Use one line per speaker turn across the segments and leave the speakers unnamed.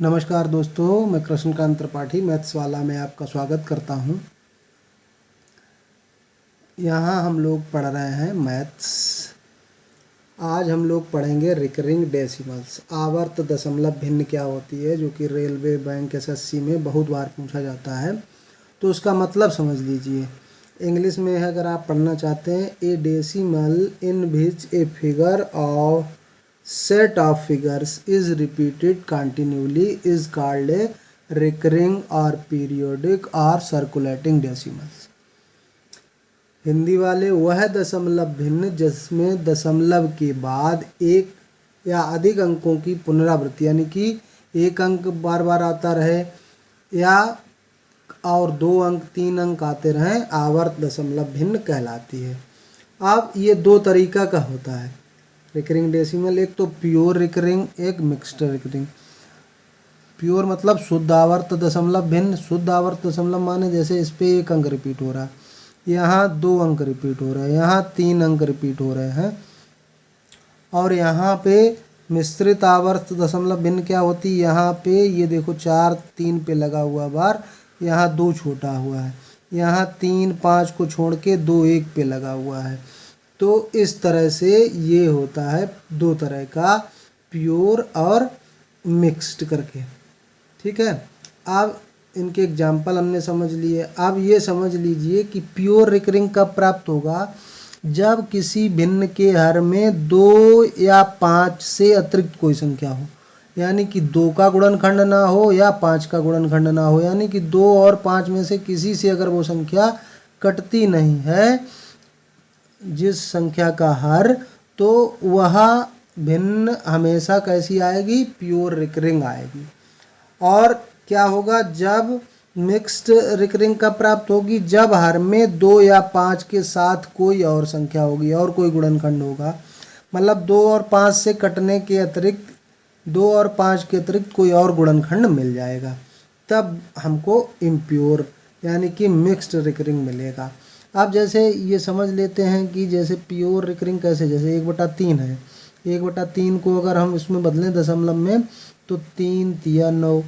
नमस्कार दोस्तों, मैं कृष्णकांत त्रिपाठी मैथ्स वाला में आपका स्वागत करता हूं। यहाँ हम लोग पढ़ रहे हैं मैथ्स। आज हम लोग पढ़ेंगे रिकरिंग डेसिमल्स, आवर्त दशमलव भिन्न क्या होती है, जो कि रेलवे, बैंक, एसएससी में बहुत बार पूछा जाता है। तो उसका मतलब समझ लीजिए। इंग्लिश में है, अगर आप पढ़ना चाहते हैं, ए decimal in which a figure of set of figures is repeated continually is called a recurring or periodic or circulating decimals। Hindi वाले, वह दशमलव भिन्न जिसमें दशमलव के बाद एक या अधिक अंकों की पुनरावृत्ति, यानी कि एक अंक बार बार आता रहे या और 2 अंक 3 अंक आते रहें, आवर्त दशमलव भिन्न कहलाती है। अब ये दो तरीका का होता है रिकरिंग डेसिमल, एक तो प्योर रिकरिंग, एक मिक्स्ड रिकरिंग। प्योर मतलब शुद्ध आवर्त दशमलव भिन्न। शुद्ध आवर्त दशमलव माने जैसे इस पे 1 अंक रिपीट हो रहा है, यहाँ 2 अंक रिपीट हो रहे हैं, यहाँ 3 अंक रिपीट हो रहे हैं। और यहाँ पे मिश्रित आवर्त दशमलव भिन्न क्या होती है, यहाँ पे ये देखो 4 3 पे लगा हुआ बार, यहाँ 2 छोटा हुआ है, यहाँ 3 5 को छोड़ के 2 1 पे लगा हुआ है। तो इस तरह से ये होता है दो तरह का, प्योर और मिक्स्ड करके। ठीक है, अब इनके एग्जाम्पल हमने समझ लिए। अब ये समझ लीजिए कि प्योर रिकरिंग कब प्राप्त होगा, जब किसी भिन्न के हर में 2 या 5 से अतिरिक्त कोई संख्या हो, यानी कि 2 का गुणनखंड ना हो या 5 का गुणनखंड ना हो, यानी कि 2 और 5 में से किसी से अगर वो संख्या कटती नहीं है, जिस संख्या का हर, तो वह भिन्न हमेशा कैसी आएगी, प्योर रिकरिंग आएगी। और क्या होगा, जब मिक्स्ड रिकरिंग कब प्राप्त होगी, जब हर में 2 या 5 के साथ कोई और संख्या होगी और कोई गुणनखंड होगा। मतलब 2 और 5 से कटने के अतिरिक्त, 2 और 5 के अतिरिक्त कोई और गुणनखंड मिल जाएगा, तब हमको इम्प्योर यानी कि मिक्स्ड रिकरिंग मिलेगा। अब जैसे ये समझ लेते हैं कि जैसे प्योर रिकरिंग कैसे, जैसे 1/3 है, 1/3 को अगर हम इसमें बदलें दशमलव में, तो 3 तिया 9,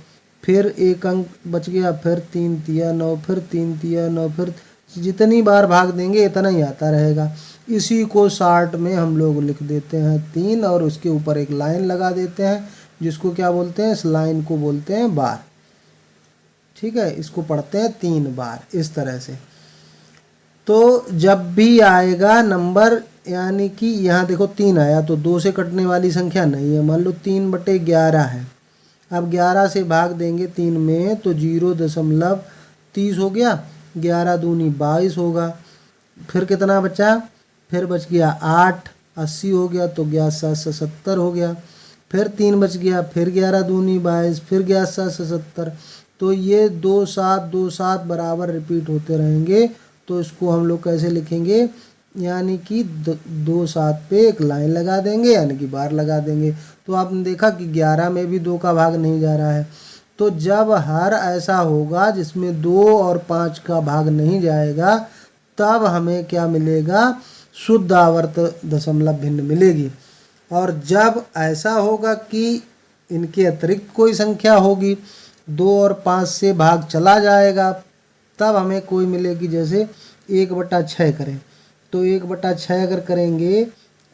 फिर 1 अंक बच गया, फिर 3 तिया 9, फिर 3 तिया 9, फिर जितनी बार भाग देंगे इतना ही आता रहेगा। इसी को शॉर्ट में हम लोग लिख देते हैं 3, और उसके ऊपर एक लाइन लगा देते हैं, जिसको क्या बोलते हैं, इस लाइन को बोलते हैं बार। ठीक है, इसको पढ़ते हैं 3 बार इस तरह से। तो जब भी आएगा नंबर, यानी कि यहाँ देखो 3 आया, तो 2 से कटने वाली संख्या नहीं है। मान लो 3/11 है, अब 11 से भाग देंगे 3 में, तो 0.30 हो गया, 11 दूनी 22 होगा। फिर कितना बचा, फिर बच गया 8, 80 हो गया, तो 11 7 70 हो गया। फिर 3 बच गया, फिर 11 दूनी 22, फिर 11 7 70। तो ये 2 7 2 7 बराबर रिपीट होते रहेंगे। तो इसको हम लोग कैसे लिखेंगे, यानी कि 2 7 पे एक लाइन लगा देंगे, यानी कि बार लगा देंगे। तो आपने देखा कि 11 में भी 2 का भाग नहीं जा रहा है। तो जब हर ऐसा होगा जिसमें 2 और 5 का भाग नहीं जाएगा, तब हमें क्या मिलेगा, शुद्ध आवर्त दशमलव भिन्न मिलेगी। और जब ऐसा होगा कि इनके अतिरिक्त कोई संख्या होगी, 2 और 5 से भाग चला जाएगा, तब हमें कोई मिलेगी। जैसे 1/6 करें, तो 1/6 अगर करेंगे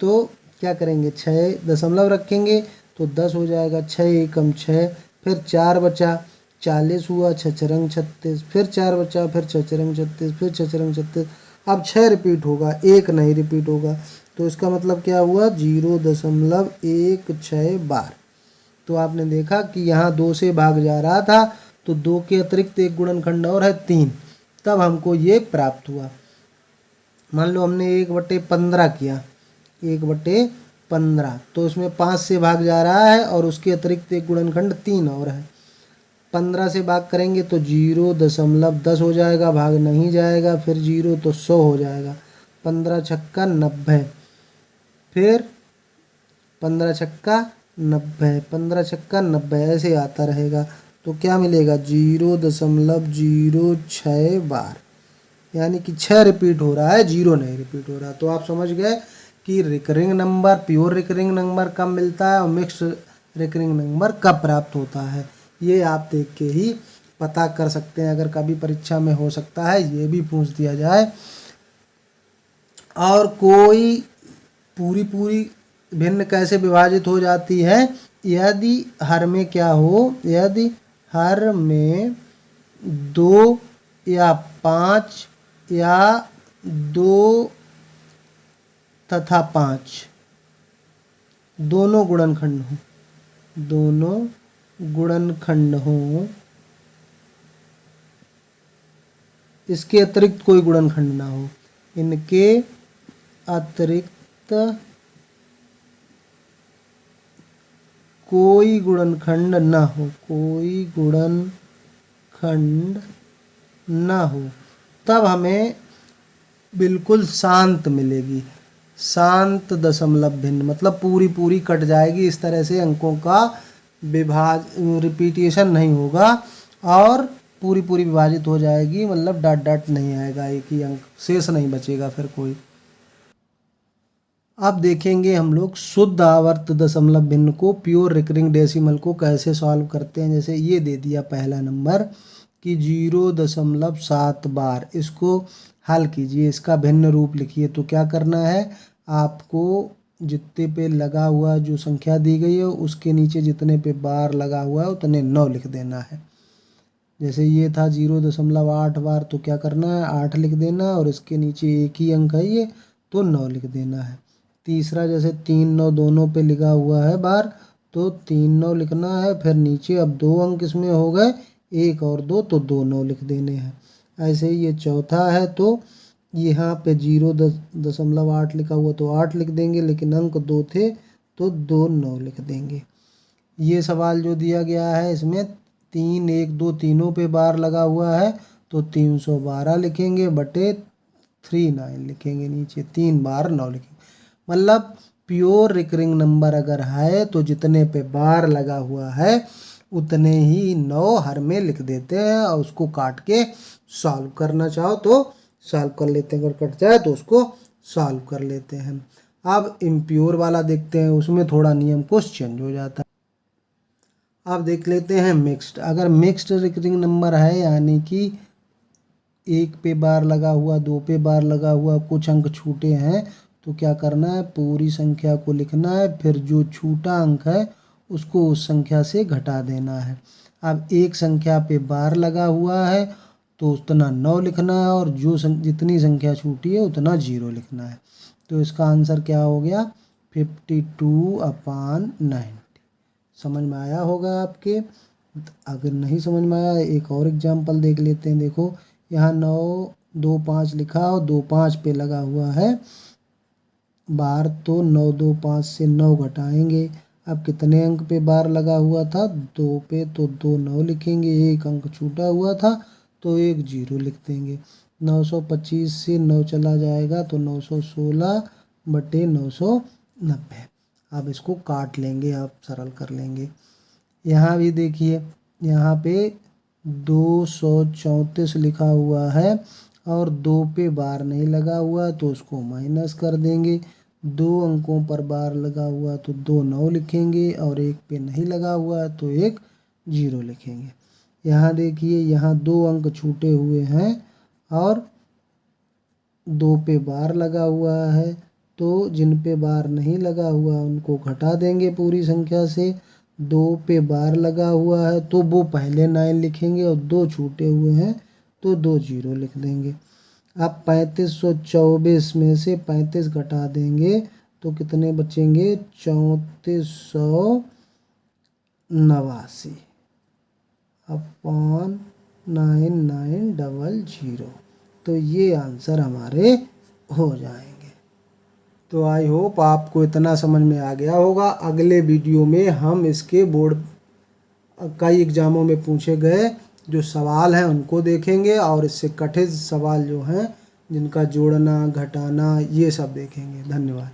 तो क्या करेंगे, 6 दशमलव रखेंगे तो 10 हो जाएगा, 6 एकम 6, फिर 4 बचा, 40 हुआ, 6 चरंग 36, फिर 4 बचा, फिर 6 चरंग 36, फिर 6 चरंग 36। अब 6 रिपीट होगा, 1 नहीं रिपीट होगा। तो इसका मतलब क्या हुआ, 0.16 बार। तो आपने देखा कि यहाँ 2 से भाग जा रहा था, तो 2 के अतिरिक्त एक गुणनखंड और है 3, तब हमको ये प्राप्त हुआ। मान लो हमने 1/15 किया, 1/15, तो उसमें 5 से भाग जा रहा है और उसके अतिरिक्त एक गुणनखंड 3 और है। 15 से भाग करेंगे तो 0.10 हो जाएगा, भाग नहीं जाएगा, फिर 0 तो 100 हो जाएगा, 15 छक्का 90, फिर 15 छक्का 90, 15 छक्का 90, ऐसे आता रहेगा। तो क्या मिलेगा, 0.06 बार, यानी कि 6 रिपीट हो रहा है, 0 नहीं रिपीट हो रहा। तो आप समझ गए कि recurring number, pure recurring number कब मिलता है और मिक्स्ड रिकरिंग नंबर कब प्राप्त होता है। ये आप देख के ही पता कर सकते हैं। अगर कभी परीक्षा में हो सकता है ये भी पूछ दिया जाए। और कोई पूरी पूरी भिन्न कैसे विभाजित हो जाती है, यदि हर में क्या हो, यदि हर में 2 या 5 या 2 तथा 5 दोनों गुणनखंड हो, दोनों गुणनखंड हो, इसके अतिरिक्त कोई गुणनखंड ना हो, इनके अतिरिक्त कोई गुणनखंड ना हो, कोई गुणनखंड ना हो, तब हमें बिल्कुल शांत मिलेगी। शांत दशमलव भिन्न मतलब पूरी पूरी कट जाएगी। इस तरह से अंकों का रिपीटेशन नहीं होगा और पूरी पूरी विभाजित हो जाएगी, मतलब डॉट डॉट नहीं आएगा, एक ही अंक शेष नहीं बचेगा फिर कोई। अब देखेंगे हम लोग शुद्ध आवर्त दशमलव भिन्न को, प्योर रिकरिंग डेसिमल को कैसे सॉल्व करते हैं। जैसे ये दे दिया पहला नंबर कि 0.7 बार, इसको हल कीजिए, इसका भिन्न रूप लिखिए। तो क्या करना है, आपको जितने पे लगा हुआ जो संख्या दी गई है उसके नीचे जितने पे बार लगा हुआ है उतने 9 लिख देना है। जैसे ये था 0.8 बार, तो क्या करना है 8 लिख देना, और इसके नीचे एक ही अंक है ये, तो 9 लिख देना है। तीसरा जैसे 3 9 दोनों पे लिखा हुआ है बार, तो 3 9 लिखना है। फिर नीचे अब 2 अंक इसमें हो गए, 1 और 2, तो 2 9 लिख देने हैं। ऐसे ही ये चौथा है, तो यहाँ पे 0.8 लिखा हुआ तो 8 लिख देंगे, लेकिन अंक 2 थे तो 2 9 लिख देंगे। ये सवाल जो दिया गया है इसमें 3 1 2 तीनों पे बार लगा हुआ है, तो 312 लिखेंगे बटे 39 लिखेंगे, नीचे 3 बार 9 लिखेंगे। मतलब प्योर रिकरिंग नंबर अगर है तो जितने पे बार लगा हुआ है उतने ही 9 हर में लिख देते हैं, और उसको काट के सॉल्व करना चाहो तो सॉल्व कर लेते हैं, अगर कट जाए तो उसको सॉल्व कर लेते हैं। अब इम्प्योर वाला देखते हैं, उसमें थोड़ा नियम कुछ चेंज हो जाता है। अब देख लेते हैं मिक्स्ड। अगर मिक्स्ड रिकरिंग नंबर है, यानी कि 1 पे बार लगा हुआ, 2 पे बार लगा हुआ, कुछ अंक छूटे हैं, तो क्या करना है, पूरी संख्या को लिखना है, फिर जो छूटा अंक है उसको उस संख्या से घटा देना है। अब एक संख्या पे बार लगा हुआ है तो उतना 9 लिखना है, और जो जितनी संख्या छूटी है उतना 0 लिखना है। तो इसका आंसर क्या हो गया, 52/90। समझ में आया होगा आपके। अगर नहीं समझ में आया, एक और एग्जाम्पल देख लेते हैं। देखो यहाँ 9 2 5 लिखा और 2 5 पे लगा हुआ है बार, तो 9 2 5 से 9 घटाएंगे। अब कितने अंक पे बार लगा हुआ था, 2 पे, तो 2 9 लिखेंगे। एक अंक छूटा हुआ था तो एक 0 लिख देंगे। 925 से 9 चला जाएगा तो 916 बटे 990। अब इसको काट लेंगे, आप सरल कर लेंगे। यहाँ भी देखिए, यहाँ पे 234 लिखा हुआ है और 2 पे बार नहीं लगा हुआ तो उसको माइनस कर देंगे। 2 अंकों पर बार लगा हुआ तो 2 9 लिखेंगे, और 1 पे नहीं लगा हुआ तो एक 0 लिखेंगे। यहाँ देखिए, यहाँ 2 अंक छूटे हुए हैं और 2 पे बार लगा हुआ है, तो जिन पे बार नहीं लगा हुआ उनको घटा देंगे पूरी संख्या से। 2 पे बार लगा हुआ है तो वो पहले 9 लिखेंगे, और 2 छूटे हुए हैं तो 2 0 लिख देंगे। अब 3524 में से 35 घटा देंगे तो कितने बचेंगे, 3489 अपॉन 9900। तो ये आंसर हमारे हो जाएंगे। तो आई होप आपको इतना समझ में आ गया होगा। अगले वीडियो में हम इसके बोर्ड कई एग्ज़ामों में पूछे गए जो सवाल हैं उनको देखेंगे, और इससे कठिन सवाल जो हैं जिनका जोड़ना घटाना ये सब देखेंगे। धन्यवाद।